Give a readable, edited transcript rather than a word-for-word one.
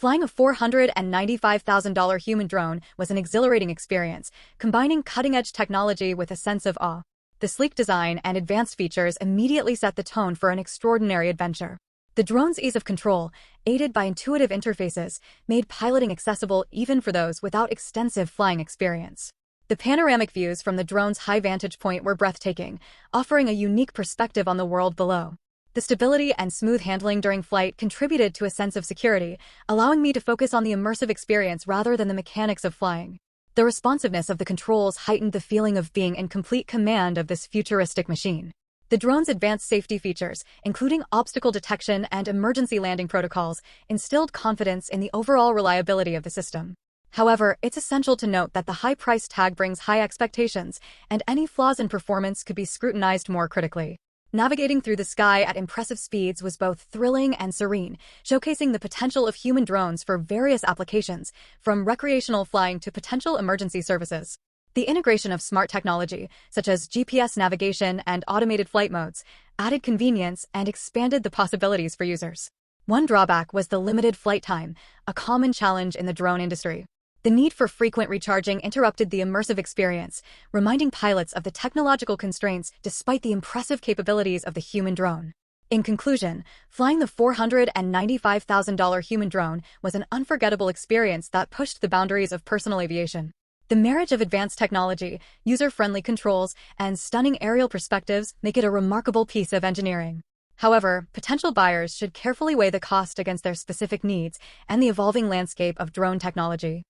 Flying a $495,000 human drone was an exhilarating experience, combining cutting-edge technology with a sense of awe. The sleek design and advanced features immediately set the tone for an extraordinary adventure. The drone's ease of control, aided by intuitive interfaces, made piloting accessible even for those without extensive flying experience. The panoramic views from the drone's high vantage point were breathtaking, offering a unique perspective on the world below. The stability and smooth handling during flight contributed to a sense of security, allowing me to focus on the immersive experience rather than the mechanics of flying. The responsiveness of the controls heightened the feeling of being in complete command of this futuristic machine. The drone's advanced safety features, including obstacle detection and emergency landing protocols, instilled confidence in the overall reliability of the system. However, it's essential to note that the high price tag brings high expectations, and any flaws in performance could be scrutinized more critically. Navigating through the sky at impressive speeds was both thrilling and serene, showcasing the potential of human drones for various applications, from recreational flying to potential emergency services. The integration of smart technology, such as GPS navigation and automated flight modes, added convenience and expanded the possibilities for users. One drawback was the limited flight time, a common challenge in the drone industry. The need for frequent recharging interrupted the immersive experience, reminding pilots of the technological constraints despite the impressive capabilities of the human drone. In conclusion, flying the $495,000 human drone was an unforgettable experience that pushed the boundaries of personal aviation. The marriage of advanced technology, user-friendly controls, and stunning aerial perspectives make it a remarkable piece of engineering. However, potential buyers should carefully weigh the cost against their specific needs and the evolving landscape of drone technology.